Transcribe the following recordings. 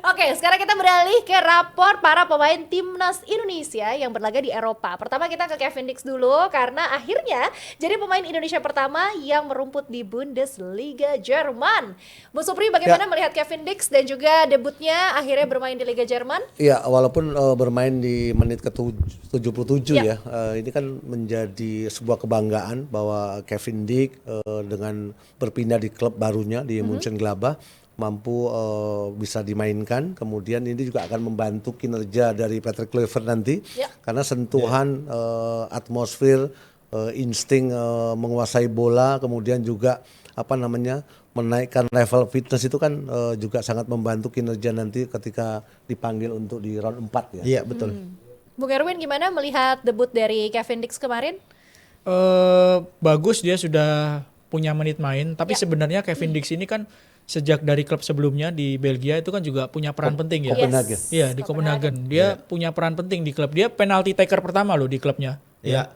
Oke, sekarang kita beralih ke rapor para pemain timnas Indonesia yang berlaga di Eropa. Pertama kita ke Kevin Dix dulu karena akhirnya jadi pemain Indonesia pertama yang merumput di Bundesliga Jerman. Bu Supri, bagaimana melihat Kevin Dix dan juga debutnya akhirnya bermain di Liga Jerman? Iya, walaupun bermain di menit ke-77 ya, ini kan menjadi sebuah kebanggaan bahwa Kevin Dix dengan berpindah di klub barunya di Mönchengladbach mampu bisa dimainkan, kemudian ini juga akan membantu kinerja dari Patrick Kluivert nanti karena sentuhan atmosfer, insting menguasai bola, kemudian juga menaikkan level fitness itu kan juga sangat membantu kinerja nanti ketika dipanggil untuk di round 4 ya. Iya, betul. Bung Erwin gimana melihat debut dari Kevin Dix kemarin? Bagus, dia sudah punya menit main, tapi sebenarnya Kevin Dix ini kan sejak dari klub sebelumnya di Belgia itu kan juga punya peran penting ya. Copenhagen. Iya, di Copenhagen. Dia punya peran penting di klub. Dia penalti taker pertama loh di klubnya. Iya.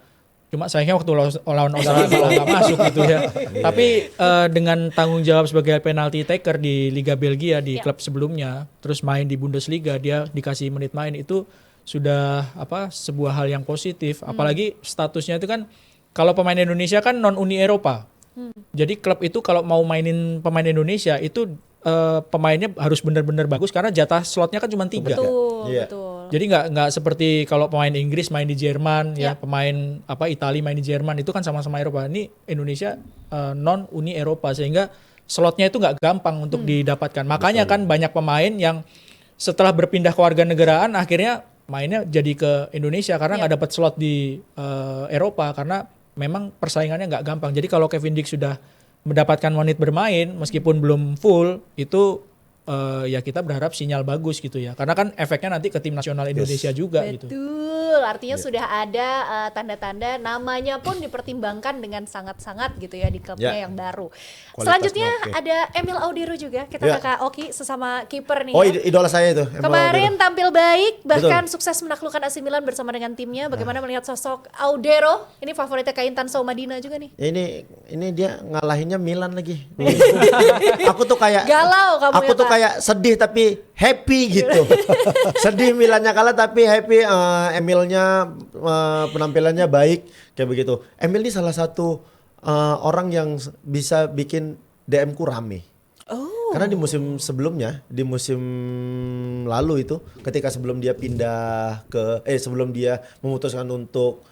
Cuma sayangnya waktu lawan Australia malah nggak masuk gitu ya. Tapi dengan tanggung jawab sebagai penalti taker di Liga Belgia di klub sebelumnya, terus main di Bundesliga, dia dikasih menit main itu sudah sebuah hal yang positif. Apalagi statusnya itu kan kalau pemain Indonesia kan non Uni Eropa. Jadi klub itu kalau mau mainin pemain Indonesia itu pemainnya harus benar-benar bagus karena jatah slotnya kan cuma 3. Betul. Jadi nggak seperti kalau pemain Inggris main di Jerman ya, pemain Italia main di Jerman itu kan sama-sama Eropa. Ini Indonesia non Uni Eropa sehingga slotnya itu nggak gampang untuk didapatkan. Makanya kan banyak pemain yang setelah berpindah ke warga negaraan akhirnya mainnya jadi ke Indonesia karena nggak dapat slot di Eropa karena memang persaingannya nggak gampang. Jadi kalau Kevin Dix sudah mendapatkan menit bermain meskipun belum full itu ya kita berharap sinyal bagus gitu ya. Karena kan efeknya nanti ke tim nasional Indonesia juga gitu. Betul, artinya sudah ada tanda-tanda namanya pun dipertimbangkan dengan sangat-sangat gitu ya di klubnya yang baru. Selanjutnya ada Emil Audero juga, kita ke Kak Oki sesama kiper nih. Oh, idola saya itu. Kemarin tampil baik, bahkan sukses menaklukkan AC Milan bersama dengan timnya. Bagaimana melihat sosok Audero? Ini favoritnya Kak Intan Soumadina juga nih. Ini dia ngalahinnya Milan lagi. Aku tuh kayak galau kamu aku tuh kayak sedih tapi happy gitu. Sedih Milannya kalah tapi happy Emilnya penampilannya baik kayak begitu. Emil ini salah satu orang yang bisa bikin DM ku rame. Karena di musim sebelumnya, di musim lalu itu ketika sebelum dia pindah sebelum dia memutuskan untuk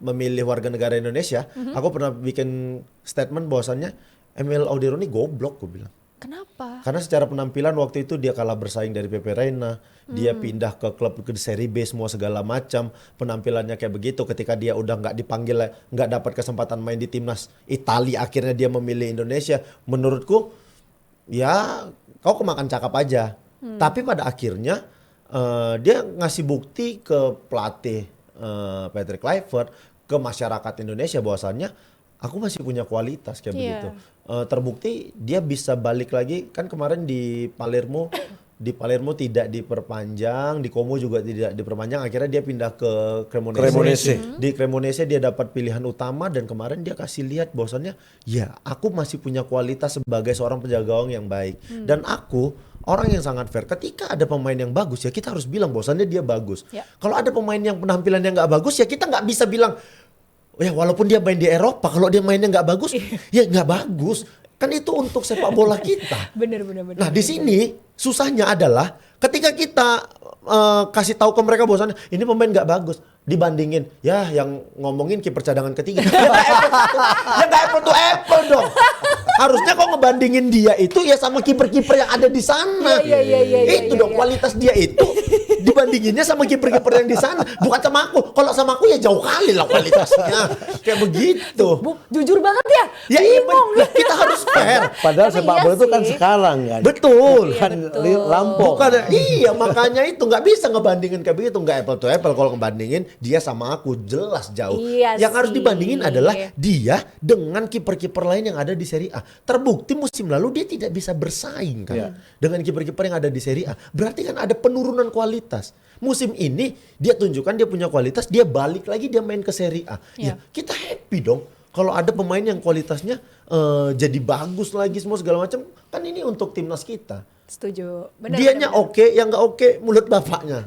memilih warga negara Indonesia, aku pernah bikin statement bahwasannya Emil Audero ini goblok, gue bilang. Kenapa? Karena secara penampilan waktu itu dia kalah bersaing dari PP Reina, dia pindah ke klub ke Serie B semua segala macam, penampilannya kayak begitu. Ketika dia udah nggak dipanggil, nggak dapat kesempatan main di timnas Italia, akhirnya dia memilih Indonesia. Menurutku, ya kau kemakan cakap aja. Tapi pada akhirnya dia ngasih bukti ke pelatih Patrick Kluivert, ke masyarakat Indonesia bahwasannya aku masih punya kualitas kayak begitu. Terbukti dia bisa balik lagi kan kemarin di Palermo tidak diperpanjang, di Como juga tidak diperpanjang, akhirnya dia pindah ke Cremonese. Di Cremonese dia dapat pilihan utama dan kemarin dia kasih lihat bahwasannya ya aku masih punya kualitas sebagai seorang penjaga gawang yang baik. Dan aku orang yang sangat fair, ketika ada pemain yang bagus ya kita harus bilang bahwasannya dia bagus. Kalau ada pemain yang penampilannya nggak bagus ya kita nggak bisa bilang ya walaupun dia main di Eropa, kalau dia mainnya nggak bagus, ya nggak bagus. Kan itu untuk sepak bola kita. Bener. Nah di sini susahnya adalah ketika kita kasih tahu ke mereka bahwasannya ini pemain nggak bagus, dibandingin ya yang ngomongin kiper cadangan ketiga. Ya nggak apple to apple dong. Harusnya kok ngebandingin dia itu ya sama kiper-kiper yang ada di sana. Itu dong kualitas dia itu dibandinginnya sama kiper-kiper yang di sana, bukan sama aku. Kalau sama aku ya jauh kali lah kualitasnya. Kayak begitu. Jujur banget ya. Ya iya, kita harus fair. Padahal sepak bola itu kan sekarang kan. Betul. Kan lampau. Bukan, iya makanya itu nggak bisa ngebandingin kayak begitu, nggak apple to apple. Kalau ngebandingin dia sama aku jelas jauh. Yang harus dibandingin adalah dia dengan kiper-kiper lain yang ada di Serie A. Terbukti musim lalu dia tidak bisa bersaing kan dengan kiper-kiper yang ada di Serie A. Berarti kan ada penurunan kualitas. Musim ini dia tunjukkan dia punya kualitas, dia balik lagi dia main ke Serie A. Ya kita happy dong. Kalau ada pemain yang kualitasnya jadi bagus lagi semua segala macam, kan ini untuk timnas kita. Setuju. Benar. Dianya benar. oke, yang nggak oke mulut bapaknya.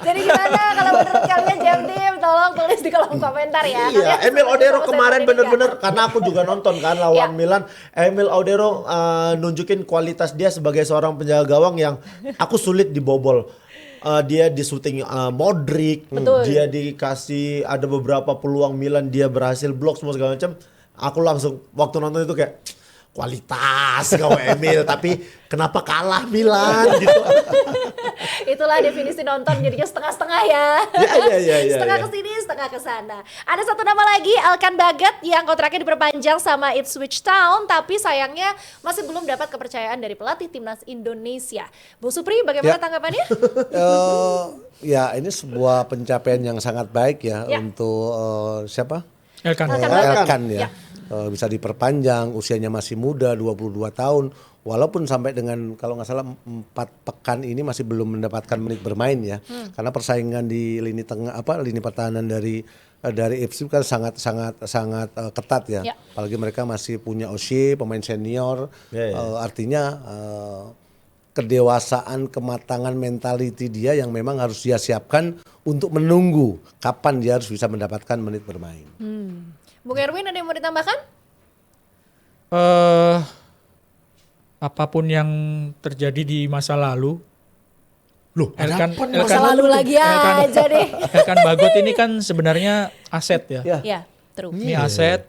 Jadi gimana kalau menurut kalian Jamdim? Tolong tulis di kolom komentar ya. Iya, Kalian Emil setuju Audero sama kemarin statement ini bener-bener nggak? karena aku juga nonton kan Ya. lawan Milan. Emil Audero nunjukin kualitas dia sebagai seorang penjaga gawang yang aku sulit dibobol. Dia di syuting Modric, Betul. dia dikasih ada beberapa peluang Milan dia berhasil blok semua segala macam. Aku langsung waktu nonton itu kayak kualitas kau Emil, tapi kenapa kalah Milan gitu. Itulah definisi nonton jadinya setengah-setengah ya. Iya. Setengah ke sini, setengah ke sana. Ada satu nama lagi, Elkan Bagat yang kontraknya diperpanjang sama Ipswich Town, tapi sayangnya masih belum dapat kepercayaan dari pelatih timnas Indonesia. Bu Supri, bagaimana Ya. tanggapannya? Ya ini sebuah pencapaian yang sangat baik ya, Ya. untuk siapa? Elkan. Elkan Bagat. Elkan Ya. ya. Bisa diperpanjang, usianya masih muda 22 tahun. Walaupun sampai dengan kalau nggak salah 4 pekan ini masih belum mendapatkan menit bermain ya. Karena persaingan di lini tengah lini pertahanan dari Ipswich kan sangat ketat ya. Ya. Apalagi mereka masih punya O'Shea, pemain senior. Ya. Artinya kedewasaan, kematangan mentality dia yang memang harus dia siapkan untuk menunggu kapan dia harus bisa mendapatkan menit bermain. Bung Erwin, ada yang mau ditambahkan? Apapun yang terjadi di masa lalu, Loh, Masa lalu lagi aja deh. Elkan Bagot ini kan sebenarnya aset ya. Ya. Ya, true. Ini aset,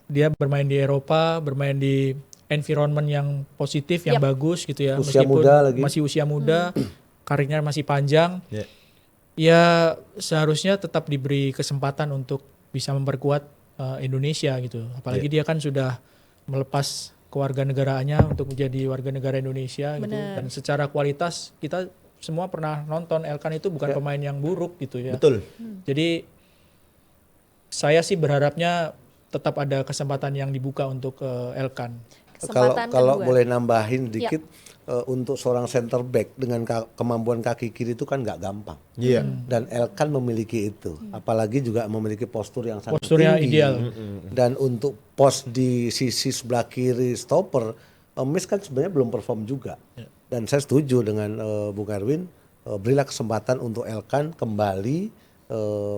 dia bermain di Eropa, bermain di environment yang positif, yang Yap. bagus gitu ya. Usia Meskipun muda lagi. masih usia muda, karirnya masih panjang. Ya. Ya seharusnya tetap diberi kesempatan untuk bisa memperkuat Indonesia gitu. Apalagi dia kan sudah melepas kewarganegaraannya untuk menjadi warga negara Indonesia gitu. Benar. Dan secara kualitas kita semua pernah nonton Elkan itu bukan pemain yang buruk gitu ya. Betul. Jadi saya sih berharapnya tetap ada kesempatan yang dibuka untuk Elkan. Kesempatan Kalau kedua. boleh nambahin dikit, untuk seorang center back dengan kemampuan kaki kiri itu kan nggak gampang. Iya. Dan Elkan memiliki itu, apalagi juga memiliki postur yang sangat Posturnya tinggi. ideal. Dan untuk pos di sisi sebelah kiri stopper, Miss kan sebenarnya belum perform juga. Dan saya setuju dengan Bung Erwin, berilah kesempatan untuk Elkan kembali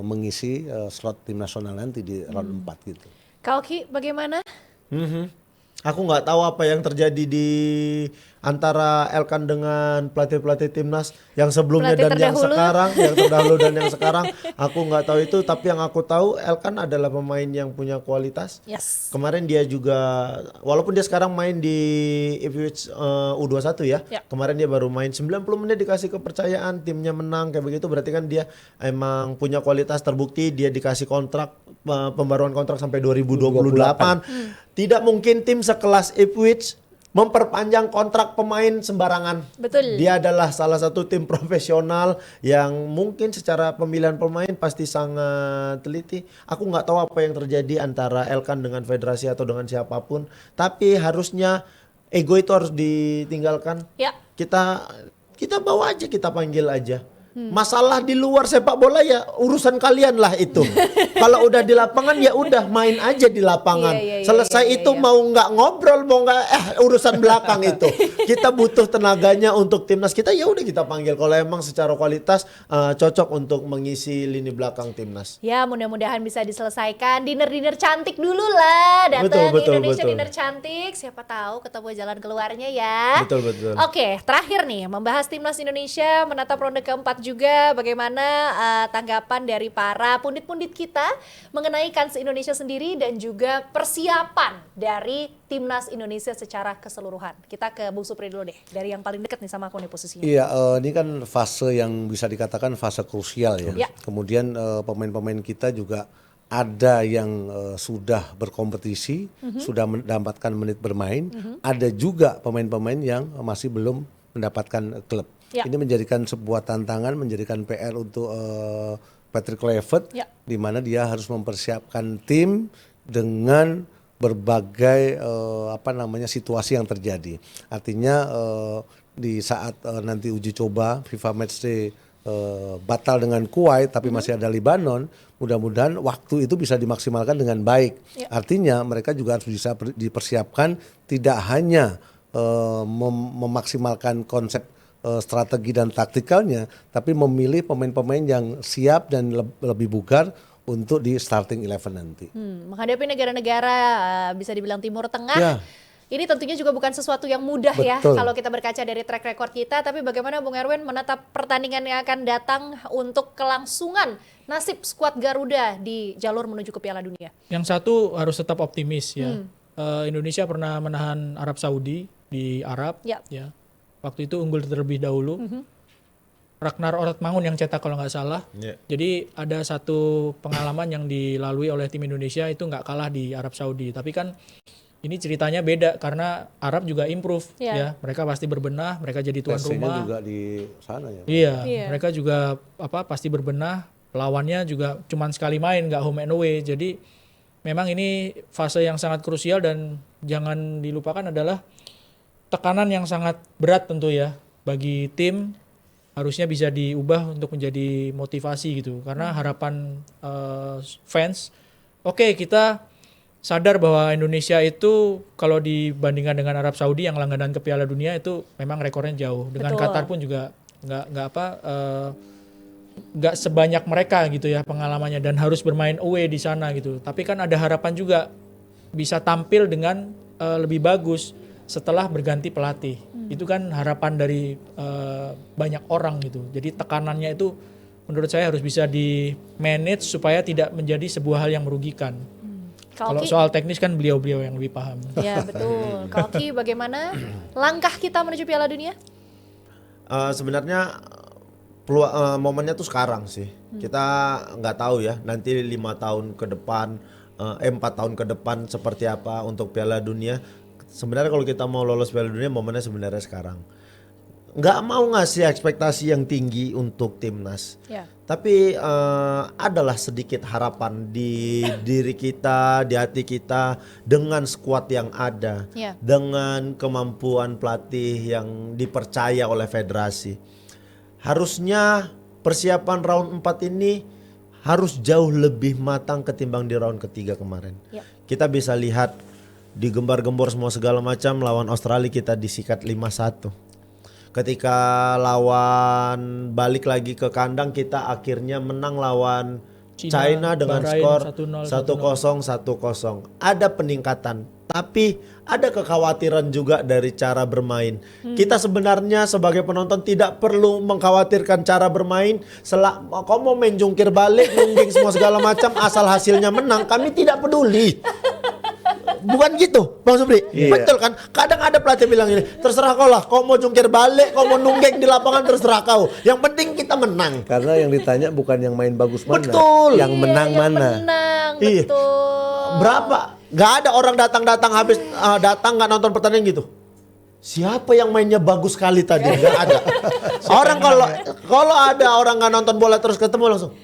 mengisi slot tim nasional nanti di round 4 gitu. Kak Oki, bagaimana? Aku nggak tahu apa yang terjadi di antara Elkan dengan pelatih-pelatih timnas yang sebelumnya Pelatih dan yang terdahulu. sekarang, yang terdahulu dan yang sekarang. Aku nggak tahu itu, tapi yang aku tahu Elkan adalah pemain yang punya kualitas. Yes. Kemarin dia juga, walaupun dia sekarang main di Ipswich U21 ya, Ya. kemarin dia baru main 90 menit dikasih kepercayaan, timnya menang kayak begitu, berarti kan dia emang punya kualitas, terbukti dia dikasih kontrak, pembaruan kontrak sampai 2028. Tidak mungkin tim sekelas Ipswich memperpanjang kontrak pemain sembarangan. Betul. Dia adalah salah satu tim profesional yang mungkin secara pemilihan pemain pasti sangat teliti. Aku nggak tahu apa yang terjadi antara Elkan dengan federasi atau dengan siapapun. Tapi harusnya ego itu harus ditinggalkan. Ya. Kita bawa aja, kita panggil aja. Masalah di luar sepak bola ya urusan kalian lah itu. Kalau udah di lapangan ya udah main aja di lapangan. Iya, Selesai iya, itu iya. mau nggak ngobrol, mau nggak urusan belakang itu. Kita butuh tenaganya untuk timnas kita, ya udah kita panggil. Kalau emang secara kualitas cocok untuk mengisi lini belakang timnas. Ya, mudah-mudahan bisa diselesaikan. Dinner cantik dulu lah. Datang Betul, Indonesia betul. dinner cantik. Siapa tahu ketemu jalan keluarnya ya. Betul. Oke, terakhir nih membahas timnas Indonesia menatap ronde keempat juga. Bagaimana tanggapan dari para pundit-pundit kita mengenai kans Indonesia sendiri dan juga persiapan dari timnas Indonesia secara keseluruhan. Kita ke Bung Supri dulu deh, dari yang paling dekat nih sama aku nih posisinya. Iya, ini kan fase yang bisa dikatakan fase krusial ya. Ya. Kemudian pemain-pemain kita juga ada yang sudah berkompetisi, sudah mendapatkan menit bermain. Ada juga pemain-pemain yang masih belum mendapatkan klub. Ya. Ini menjadikan sebuah tantangan, menjadikan PR untuk Patrick Kluivert, Ya. di mana dia harus mempersiapkan tim dengan berbagai situasi yang terjadi. Artinya di saat nanti uji coba FIFA Matchday batal dengan Kuwait tapi masih ada Lebanon, mudah-mudahan waktu itu bisa dimaksimalkan dengan baik. Artinya mereka juga harus bisa dipersiapkan tidak hanya memaksimalkan konsep strategi dan taktikalnya, tapi memilih pemain-pemain yang siap dan lebih bugar untuk di starting 11 nanti. Menghadapi negara-negara bisa dibilang Timur Tengah. Ya. Ini tentunya juga bukan sesuatu yang mudah ya Betul. kalau kita berkaca dari track record kita. Tapi bagaimana Bung Erwin menatap pertandingan yang akan datang untuk kelangsungan nasib skuad Garuda di jalur menuju ke Piala Dunia? Yang satu harus tetap optimis ya. Indonesia pernah menahan Arab Saudi di Arab, Ya. ya. Waktu itu unggul terlebih dahulu. Ragnar Ortmangun yang cetak kalau nggak salah. Yeah. Jadi ada satu pengalaman yang dilalui oleh tim Indonesia itu nggak kalah di Arab Saudi. Tapi kan ini ceritanya beda karena Arab juga improve ya. Mereka pasti berbenah, mereka jadi tuan Tesnya rumah. juga di sana ya. Iya, Iya. mereka juga pasti berbenah. Lawannya juga cuman sekali main, nggak home and away. Jadi memang ini fase yang sangat krusial dan jangan dilupakan adalah tekanan yang sangat berat tentu ya bagi tim. Harusnya bisa diubah untuk menjadi motivasi gitu. Karena harapan fans, oke, kita sadar bahwa Indonesia itu kalau dibandingkan dengan Arab Saudi yang langganan ke Piala Dunia itu memang rekornya jauh. Dengan Betul. Qatar pun juga nggak sebanyak mereka gitu ya pengalamannya dan harus bermain away di sana gitu. Tapi kan ada harapan juga bisa tampil dengan lebih bagus setelah berganti pelatih. Itu kan harapan dari banyak orang gitu. Jadi tekanannya itu menurut saya harus bisa di manage supaya tidak menjadi sebuah hal yang merugikan. Kalau Kalki, soal teknis kan beliau-beliau yang lebih paham. ya betul. Kalki, bagaimana langkah kita menuju Piala Dunia? Sebenarnya momennya tuh sekarang sih. Kita nggak tahu ya nanti 5 tahun ke depan, 4 tahun ke depan seperti apa untuk Piala Dunia. Sebenarnya kalau kita mau lolos Piala Dunia momennya sebenarnya sekarang. Nggak mau ngasih ekspektasi yang tinggi untuk timnas. Ya. Tapi adalah sedikit harapan di diri kita, di hati kita dengan skuad yang ada, Ya. dengan kemampuan pelatih yang dipercaya oleh federasi. Harusnya persiapan round 4 ini harus jauh lebih matang ketimbang di round ketiga kemarin. Ya. Kita bisa lihat digembar-gembor semua segala macam lawan Australia kita disikat 5-1. Ketika lawan balik lagi ke kandang kita akhirnya menang lawan China dengan Bahrain, skor 1-0, 1-0. Ada peningkatan, tapi ada kekhawatiran juga dari cara bermain. Kita sebenarnya sebagai penonton tidak perlu mengkhawatirkan cara bermain. Kau mau main jungkir balik, nungging semua segala macam, asal hasilnya menang, kami tidak peduli. Bukan gitu Bang Supri? Iya. Betul kan? Kadang ada pelatih bilang ini, terserah kau lah, kau mau jungkir balik, kau mau nungging di lapangan, terserah kau. Yang penting kita menang. Karena yang ditanya bukan yang main bagus mana, Betul. yang menang Yang mana. menang, Iya. betul. Berapa? Gak ada orang datang habis datang nggak nonton pertandingan gitu. Siapa yang mainnya bagus sekali tadi? Gak ada. Orang kalau ada orang nggak nonton bola terus ketemu langsung.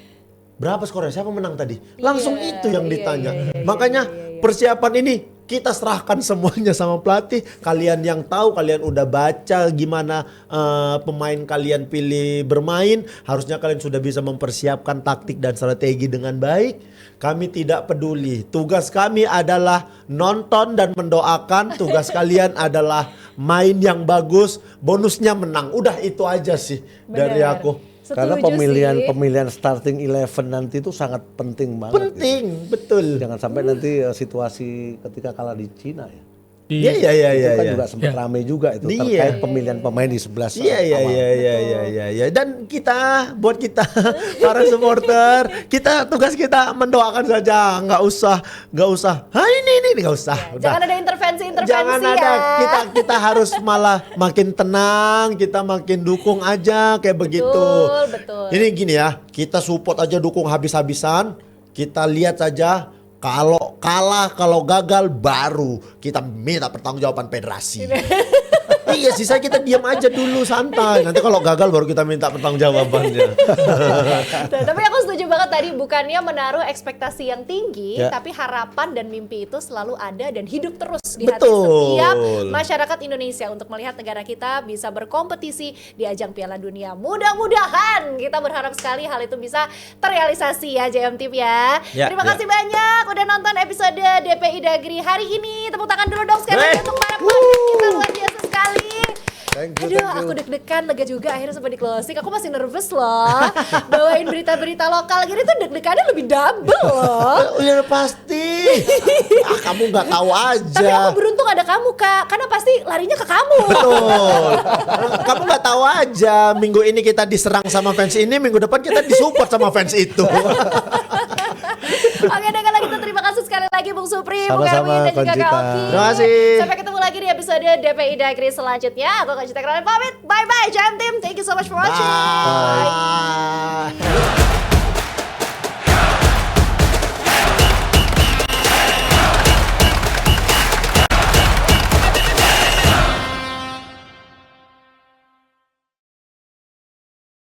Berapa skornya? Siapa menang tadi? Langsung itu yang ditanya. Makanya persiapan ini kita serahkan semuanya sama pelatih. Kalian yang tahu, kalian udah baca gimana pemain kalian pilih bermain. Harusnya kalian sudah bisa mempersiapkan taktik dan strategi dengan baik. Kami tidak peduli. Tugas kami adalah nonton dan mendoakan. Tugas kalian adalah main yang bagus. Bonusnya menang. Udah itu aja sih dari Benar. aku. Karena Setuju sih. pemilihan starting 11 nanti itu sangat penting banget. Penting, betul. Jangan sampai nanti situasi ketika kalah di Cina ya. Iya. Itu kan Iya. juga sempat rame juga itu Iya. terkait pemilihan pemain di 11 Iya. Iya. Dan buat kita para supporter, tugas kita mendoakan saja, nggak usah. Ini nggak usah. Udah. Jangan ada intervensi Jangan ya. ada, kita harus malah makin tenang, kita makin dukung aja kayak begitu. Betul. Ini gini ya, kita support aja, dukung habis-habisan. Kita lihat saja kalau kalah, kalau gagal baru kita minta pertanggungjawaban federasi. Iya, sisa kita diam aja dulu santai. Nanti kalau gagal baru kita minta pertanggungjawabannya. Tapi aku setuju lucu banget tadi, bukannya menaruh ekspektasi yang tinggi, Ya. tapi harapan dan mimpi itu selalu ada dan hidup terus di hati Betul. setiap masyarakat Indonesia untuk melihat negara kita bisa berkompetisi di ajang Piala Dunia. Mudah-mudahan kita berharap sekali hal itu bisa terrealisasi ya JM Team ya. Ya, Terima ya. kasih banyak udah nonton episode DPI Dagri hari ini. Tepuk tangan dulu dong sekali lagi Weh. untuk para pemimpin kita, luar biasa sekali. Thank you, Aduh, thank you. aku deg-degan, lega juga akhirnya sampai di closing. Aku masih nervous loh. Bawain berita-berita lokal gini tuh deg-degannya lebih double loh. Udah pasti. Kamu nggak tahu aja. Tapi aku beruntung ada kamu Kak, karena pasti larinya ke kamu. Betul. Kamu nggak tahu aja. Minggu ini kita diserang sama fans ini, minggu depan kita disupport sama fans itu. Oke deh, kalau gitu terima kasih sekali lagi Bung Supri, Bung Sama-sama, Erwin dan juga Kak Konjita. Oki. Terima kasih. Sampai ketemu lagi di episode DPI Dagri selanjutnya. Aku Konjita Kralen pamit. Bye bye JM Team. Thank you so much for watching. Bye.